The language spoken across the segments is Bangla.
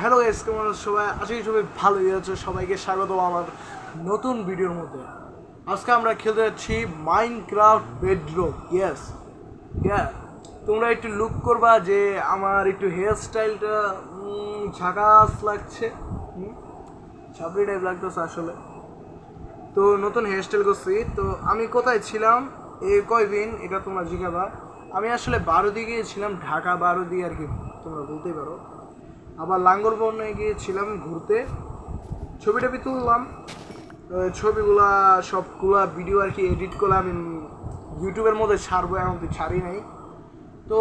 হ্যালো গাইস, কেমন আছো সবাই? আশা করি সবাই ভালোই আছো। সবাইকে স্বাগত আমার নতুন ভিডিওর মধ্যে। আজকে আমরা খেলতে যাচ্ছি মাইনক্রাফট বেডরক। ইয়া তোমরা একটু লুক করবা যে আমার একটু হেয়ার স্টাইলটা ঝাকাস লাগছে, ছাপড়ি টাইপ লাগতেছে আসলে। তো নতুন হেয়ার স্টাইল করছি। তো আমি কোথায় ছিলাম এই কয়দিন এটা তোমরা জিজ্ঞাবা। আমি আসলে বারোদি গিয়েছিলাম, ঢাকা বারোদি আর কি তোমরা বলতেই পারো। আবার লাঙ্গলবনে গিয়েছিলাম ঘুরতে, ছবি টবি তুললাম। ছবিগুলা সবগুলা ভিডিও আর কি এডিট করে আমি ইউটিউবের মধ্যে ছাড়বো, এখন তো ছাড়ি নাই। তো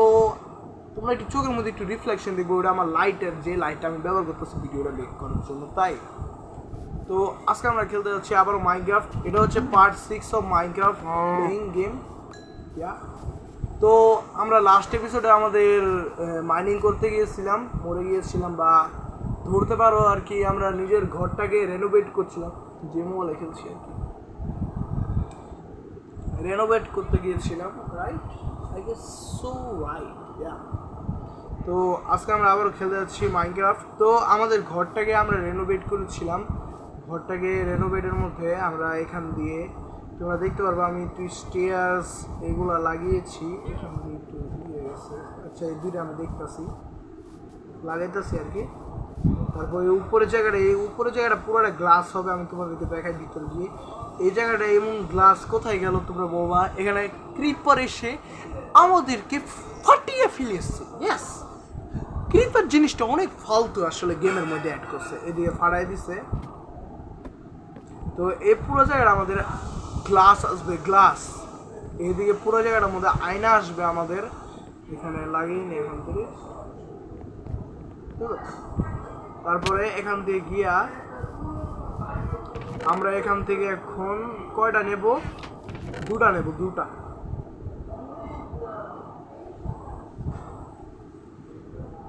তোমরা একটু চোখের মধ্যে একটু রিফ্লেকশন দেখবো, ওটা আমার লাইটের যে লাইটটা আমি ব্যবহার করতেছি ভিডিওটা মেক করার জন্য, তাই। তো আজকে আমরা খেলতে যাচ্ছি আবারও মাইনক্রাফট। এটা হচ্ছে part 6 of Minecraft playing game. তো আমরা লাস্ট এপিসোডে আমাদের মাইনিং করতে গিয়েছিলাম, মরে গিয়েছিলাম বা ধরতে পারো আর কি। আমরা নিজের ঘরটাকে রেনোভেট করছিলাম, যে মোবাইলে খেলছি আর কি, রেনোভেট করতে গিয়েছিলাম, right? I guess so right, yeah. তো আজকে আমরা আবারও খেলতে যাচ্ছি মাইনক্রাফট। তো আমাদের ঘরটাকে আমরা রেনোভেট করেছিলাম। ঘরটাকে রেনোভেটের মধ্যে আমরা এখান দিয়ে তোমরা দেখতে পারবো আমি একটু স্টেয়ার্স এগুলো লাগিয়েছি, এখান দিয়ে একটু ইয়ে গেছে। আচ্ছা, এই দুইটা আমি দেখতেছি, লাগাইতেছি আর কি। তারপর এই উপরের জায়গাটা পুরোটা গ্লাস হবে। আমি তোমাদেরকে দেখাই ভিতরে গিয়ে এই জায়গাটা এমন গ্লাস কোথায় গেল তোমরা বাবা। এখানে ক্রিপার এসে আমাদেরকে ফাটিয়ে ফেলেছে। ইয়েস, ক্রিপার জিনিসটা অনেক ফালতু আসলে গেমের মধ্যে অ্যাড করছে, এদিকে ফাটাই দিছে। তো এই পুরো জায়গাটা আমাদের গ্লাস আসবে, গ্লাস। এইদিকে পুরো জায়গাটার মধ্যে আয়না আসবে আমাদের। এখানে লাগিয়ে নিই এখান থেকে। তারপরে এখান থেকে গিয়া আমরা এখান থেকে এখন কয়টা নেব? দুটা নেব, দুটা।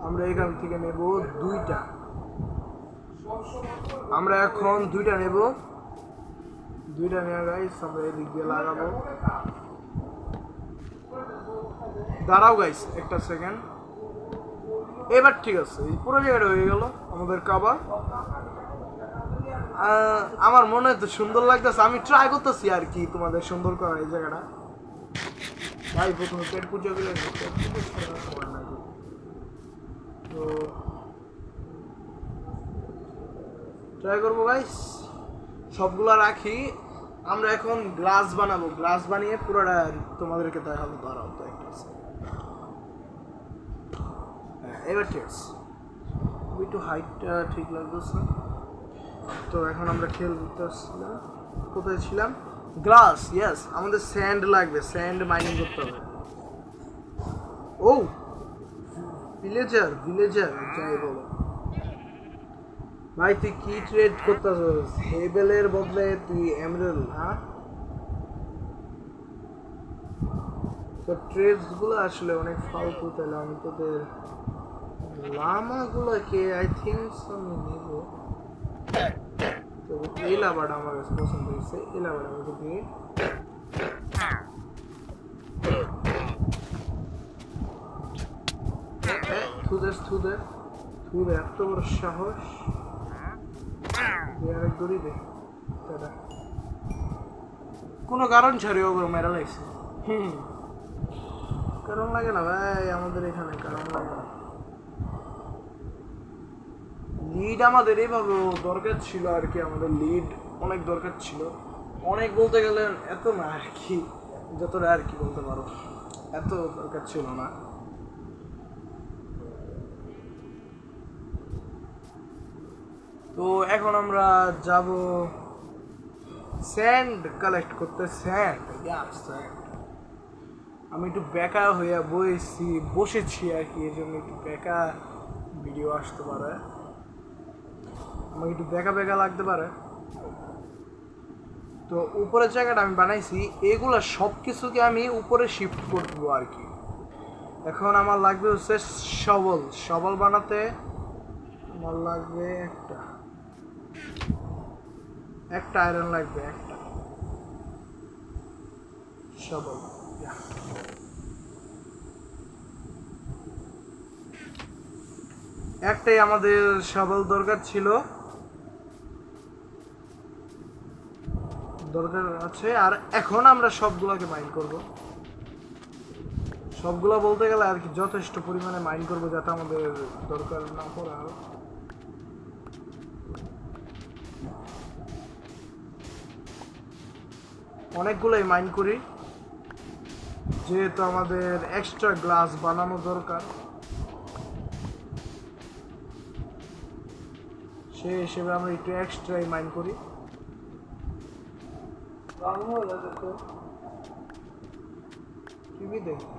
আমরা এখান থেকে নেব দুইটা। আমরা এখন দুইটা নেব, দুইটা নেওয়া গাইস। আমরা এদিক দিয়ে লাগাবো। দাঁড়াও গাইস একটা সেকেন্ড। এবার ঠিক আছে, এই পুরো জায়গাটা হয়ে গেল আমাদের কাবার। আমার মনে হয় তো সুন্দর লাগতেছে, আমি ট্রাই করতেছি আর কি তোমাদের সুন্দর করার এই জায়গাটা। ভাই প্রথমে পেট পুজো করে তো ট্রাই করবো গাইস, সবগুলা রাখি। আমরা এখন গ্লাস বানাবো, গ্লাস বানিয়ে পুরোটা তোমাদেরকে দেখাবো। দাঁড়াও তো একটা, হ্যাঁ এবার ঠিক আছে। একটু হাইটটা ঠিক লাগতেছে। তো এখন আমরা খেলতেছিলাম, কোথায় ছিলাম? Glass, yes. আমাদের স্যান্ড লাগবে, স্যান্ড মাইনিং করতে হবে। ও ভিলেজার, ভিলেজার যাই বলো ভাই, তুই কি ট্রেড করতেছিস? হেবেলের বদলে তুই এমরাল্ড, হ্যাঁ? তো ট্রেডস গুলো আসলে অনেক ফালতু। তাহলে আমি তোদের লামাগুলোকে আই থিঙ্ক আমি নিব। তো এই লাভাটা আমার কাছে পছন্দ হয়েছে, এই লাভাটা আমাকে দিয়ে থুদের এত বড় সাহস। আরেক দড়ি দে, কোনো কারণ ছাড়ি ওগুলো মেরা লাগছে। কারণ লাগে না ভাই, আমাদের এখানে কারণ লাগে না। লিড আমাদের এইভাবে দরকার ছিল আর কি, আমাদের লিড অনেক দরকার ছিল। অনেক বলতে গেলে এত না আর কি, যতটা আর কি বলতে পারো, এত দরকার ছিল না। তো এখন আমরা যাব স্যান্ড কালেক্ট করতে। Sand, sand. আমি একটু বেকা হইয়া বসেছি আর কি, এই জন্য একটু বেকা ভিডিও আসতে পারে, আমাকে একটু বেকা বেকা লাগতে পারে। তো উপরের জায়গাটা আমি বানাইছি, এগুলো সব কিছুকে আমি উপরে শিফট করবো আর কি। এখন আমার লাগবে হচ্ছে শবল। শবল বানাতে আমার লাগবে একটা আয়রন লাগবে, একটা শবল। একটাই আমাদের শাবল দরকার ছিল, দরকার আছে। আর এখন আমরা সবগুলোকে মাইন করব, সবগুলো বলতে গেলে আর কি যথেষ্ট পরিমাণে মাইন করব যাতে আমাদের দরকার না পড়ে। আর অনেকগুলোই মাইন করি যেহেতু আমাদের এক্সট্রা গ্লাস বানানো দরকার, সেই হিসেবে আমরা একটু এক্সট্রাই মাইন করি। টিভি দেখি।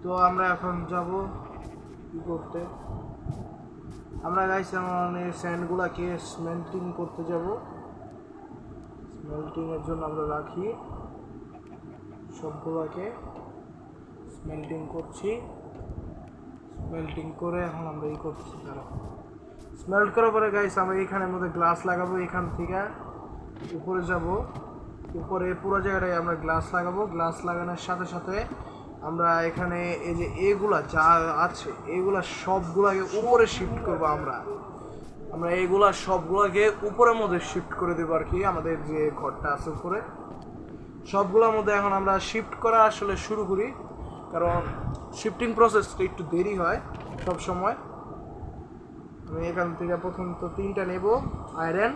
তো আমরা এখন যাব কি করতে, আমরা গাইস আমাদের স্যান্ডগুলোকে স্মেল্টিং করতে যাব। স্মেল্টিং এর জন্য আমরা রাখি সবগুলোকে, স্মেল্টিং করছি। স্মেল্টিং করে এখন আমরা এই করছি, তারা স্মেল্ট করার পরে গাইস আমরা এখানের মধ্যে গ্লাস লাগাবো। এখান থেকে উপরে যাব, উপরে পুরো জায়গাটায় আমরা গ্লাস লাগাবো। গ্লাস লাগানোর সাথে সাথে আমরা এখানে এই যে এগুলা যা আছে এগুলা সবগুলাকে উপরে শিফট করবো। আমরা এগুলা সবগুলাকে উপরের মধ্যে শিফট করে দেবো আর কি। আমাদের যে ঘরটা আছে উপরে সবগুলোর মধ্যে এখন আমরা শিফট করা আসলে শুরু করি, কারণ শিফটিং প্রসেসটা একটু দেরি হয় সব সময়। আমি এখান থেকে প্রথমত 3টা নেব আয়রন।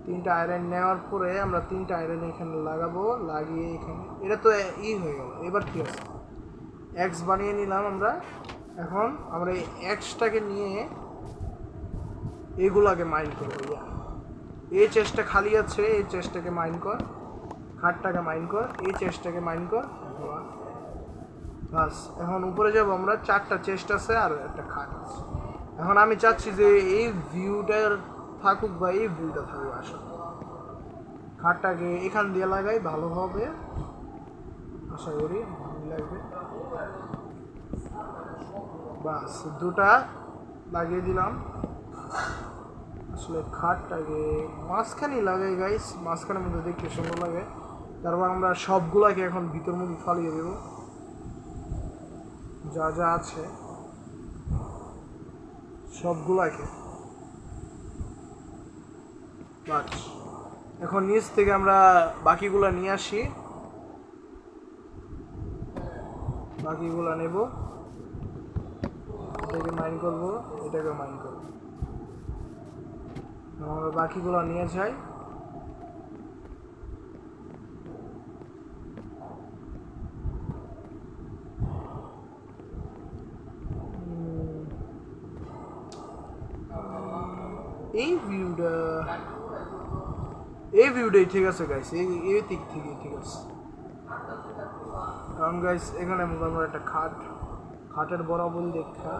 3টা আয়রন নেওয়ার পরে আমরা 3টা আয়রন এখানে লাগাবো, লাগিয়ে এখানে এটা তো হয়ে গেল। এবার কি আছে, এক্স বানিয়ে নিলাম আমরা। এখন আমরা এই এক্সটাকে নিয়ে এগুলাকে মাইন করবো। এই চেস্টটা খালি আছে, এই চেস্টটাকে মাইন কর, খাটটাকে মাইন কর, এই চেস্টটাকে মাইন কর, বাস। এখন উপরে যাব আমরা, 4টা চেস্ট আছে আর একটা খাট আছে। এখন আমি চাচ্ছি যে এই ভিউটার থাকুক বা এই ভিউটা থাকুক। আসলে খাটটাকে এখান দিয়ে লাগাই ভালো হবে, আশা করি ভালো লাগবে। বাস, 2টা লাগিয়ে দিলাম। আসলে খাটটাকে মাঝখানেই লাগাই গাইস, মাঝখানের মধ্যে দেখতে সুন্দর লাগে। তারপর আমরা সবগুলাকে এখন ভিতর মধ্যে ফালিয়ে দেব, যা যা আছে সবগুলাকে। বাস, এখন নিচ থেকে আমরা বাকিগুলা নিয়ে আসি, বাকিগুলা নেব, এটাকে মাইন করব, এটাকে মাইন করব। আমরা বাকিগুলো নিয়ে যাই। এই ভিউটাই ঠিক আছে গাইস, এই দিক থেকে ঠিক আছে। কারণ গাইস এখানে আমরা একটা খাটের বরাবর দেখা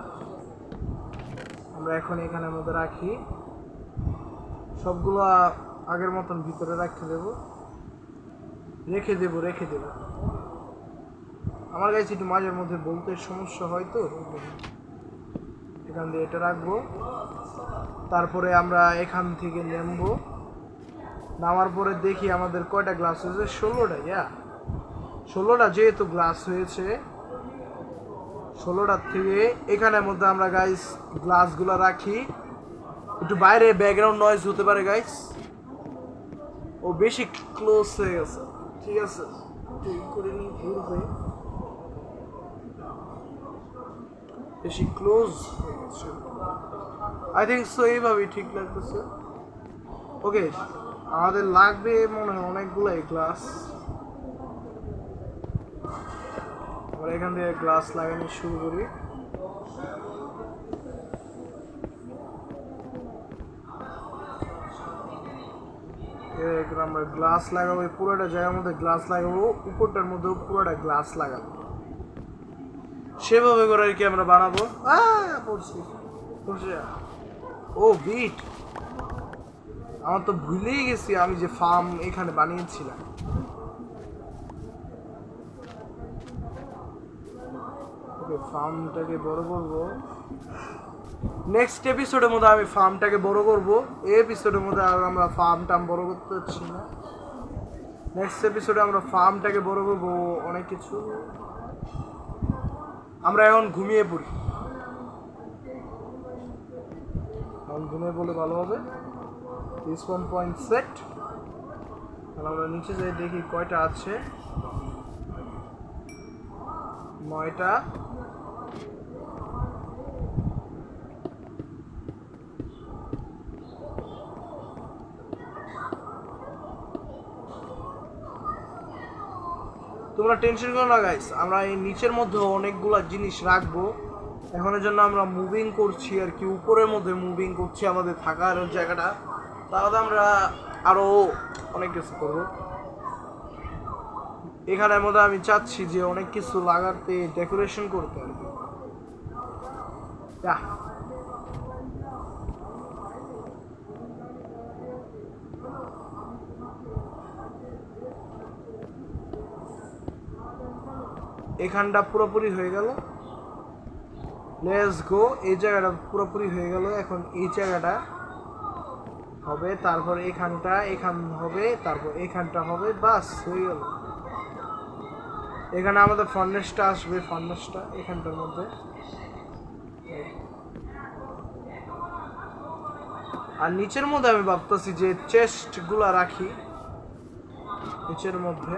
আমরা এখন এখানের মধ্যে রাখি। সবগুলো আগের মতন ভিতরে রেখে দেব। আমার কাছে একটু মাঝের মধ্যে বলতে সমস্যা হয়, তো এখান দিয়ে এটা রাখবো। তারপরে আমরা এখান থেকে নামার পরে দেখি আমাদের কয়টা গ্লাস হয়েছে, 16টা। 16টা যেহেতু গ্লাস হয়েছে, 16টার থেকে এখানের মধ্যে আমরা গাইস গ্লাসগুলো রাখি। একটু বাইরে ব্যাকগ্রাউন্ড নয়েজ হতে পারে গাইস, ও বেশি ক্লোজ হয়ে গেছে। ঠিক আছে, করে নিই, ঘুরবে বেশি ক্লোজ হয়ে গেছে। আই থিঙ্ক সো এইভাবেই ঠিক লাগতেছে। ওকে, আমাদের লাগবে মনে হয় অনেকগুলাই গ্লাস। আমরা এখান থেকে গ্লাস লাগানো শুরু করি। আমরা গ্লাস লাগাবো, পুরোটা জায়গার মধ্যে গ্লাস লাগাবো, উপরটার মধ্যেও পুরোটা গ্লাস লাগাবো। সেভাবে করে আর কি আমরা বানাবো। ও বিট, আমার তো ভুলেই গেছি আমি যে ফার্ম এখানে বানিয়েছিলাম। ওকে, ফার্মটাকে বড় করবো। নেক্সট এপিসোডের মধ্যে আমি ফার্মটাকে বড় করব। এই এপিসোডের মধ্যে আর আমরা ফার্মটা বড় করতে পারছি না। নেক্সট এপিসোডে আমরা ফার্মটাকে বড় করব, অনেক কিছু। আমরা এখন ঘুমিয়ে পড়ি। দিনে বলে ভালো হবে। স্পন পয়েন্ট সেট। আমরা নিচে যাই দেখি কয়টা আছে। 9টা। তোমরা টেনশন করো না গাইস, আমরা এই নিচের মধ্যে অনেকগুলা জিনিস রাখবো। এখনের জন্য আমরা মুভিং করছি আর কি, উপরের মধ্যে মুভিং করছি আমাদের থাকার জায়গাটা। তাহলে আমরা আরো অনেক কিছু করবো। এখানের মধ্যে আমি চাচ্ছি যে অনেক কিছু লাগাতে, ডেকোরেশন করতে আর কি। এখানটা পুরোপুরি হয়ে গেল। Let's go. এই জায়গাটা পুরোপুরি হয়ে গেল। এখন এই জায়গাটা হবে, তারপর এখানটা এখান হবে, তারপর এখানটা হবে, বাস হয়ে গেল। এখানে আমাদের ফার্নেসটা আসবে, ফার্নেসটা এখানটার মধ্যে। আর নিচের মধ্যে আমি ভাবতেছি যে চেস্টগুলা রাখি নিচের মধ্যে।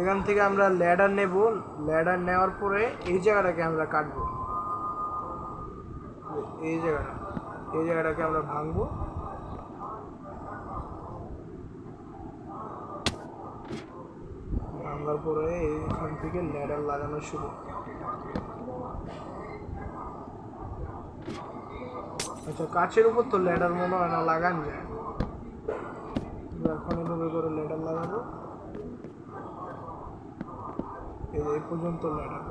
এখান থেকে আমরা ল্যাডার নেব, ল্যাডার নেওয়ার পরে এই জায়গাটাকে আমরা কাটবো। এই জায়গাটাকে আমরা ভাঙবো। ভাঙার পরে এইখান থেকে ল্যাডার লাগানো শুরু। আচ্ছা, কাচের উপর তো ল্যাডার মনে হয় না লাগান যায়। এখন এভাবে করে ল্যাডার লাগাবো। এই পর্যন্ত ল্যাডার।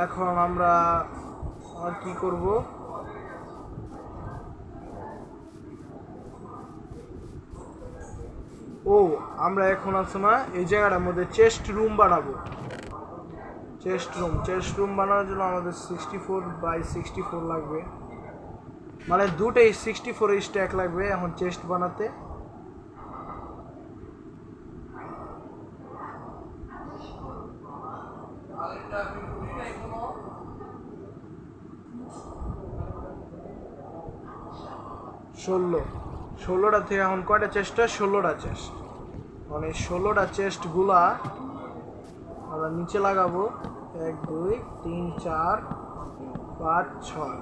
এখন আমরা আর কি করব? ও, আমরা এখন আছে না এই জায়গাটার মধ্যে চেস্ট রুম বানাবো। চেস্ট রুম বানানোর জন্য আমাদের 64x64 লাগবে, মানে দুটোই 64 স্ট্যাক লাগবে এখন চেস্ট বানাতে। ষোলোটা থেকে এখন কয়টা চেস্ট? 16টা চেস্ট। মানে 16টা চেস্ট গুলা আমরা নিচে লাগাবো। 1 2 3 4 5 6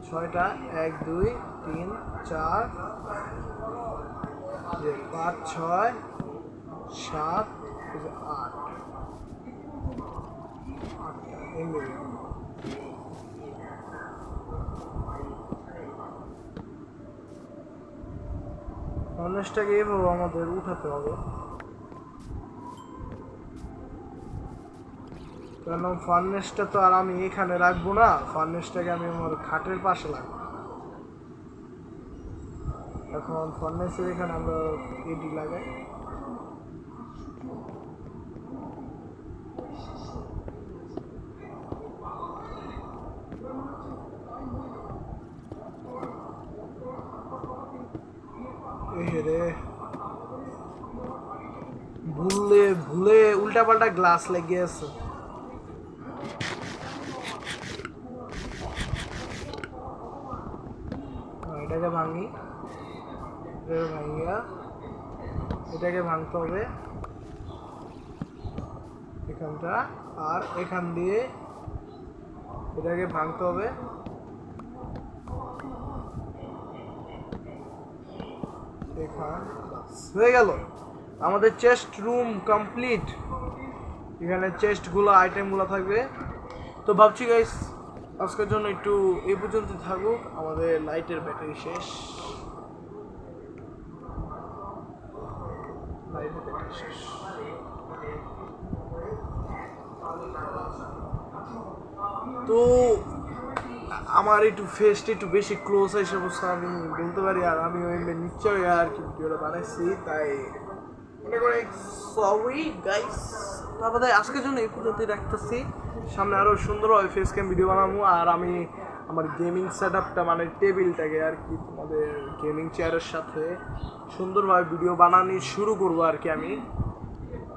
6টা। 1 2 3 4 5 6 7 8 8টা। ফার্নেসটাকে এভাবে আমাদের উঠাতে হবে, কারণ ফার্নেসটা তো আর আমি এখানে রাখবো না, ফার্নেসটাকে আমি আমার খাটের পাশে রাখবো। এখন ফার্নেসের এখানে আমরা এডি লাগাই। রে ভুলে উল্টাপাল্টা গ্লাস লেগে আছে। এটাকে ভাঙি, ভাঙিয়া এটাকে ভাঙতে হবে এখানটা, আর এখান দিয়ে এটাকে ভাঙতে হবে। হয়ে গেল আমাদের চেস্ট রুম কমপ্লিট। এখানে চেস্টগুলো আইটেমগুলো থাকবে। তো ভাবছি গাইস আজকের জন্য একটু এই পর্যন্ত থাকুক, আমাদের লাইটের ব্যাটারি শেষ। তো আমার একটু ফেসটা একটু বেশি ক্লোজ হিসেবে আমি বলতে পারি, আর আমি ওই নিশ্চয়ই আর কি ভিডিওটা বানাইছি, তাই মনে করে সরি গাইস। তারপরে আজকের জন্য এই পর্যন্তই রাখতেছি। সামনে আরও সুন্দরভাবে ফেস ক্যাম ভিডিও বানাবো, আর আমি আমার গেমিং সেট আপটা মানে টেবিলটাকে আর কি তোমাদের গেমিং চেয়ারের সাথে সুন্দরভাবে ভিডিও বানানো শুরু করবো আর কি আমি।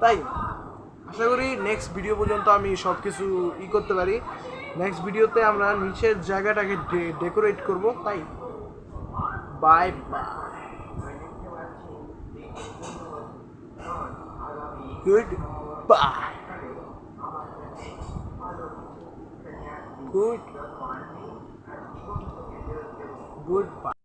তাই আশা করি নেক্সট ভিডিও পর্যন্ত আমি সব কিছু করতে পারি। নেক্সট ভিডিওতে আমরা নিচের জায়গাটাকে ডেকোরেট করব। তাই bye bye, good bye, good bye.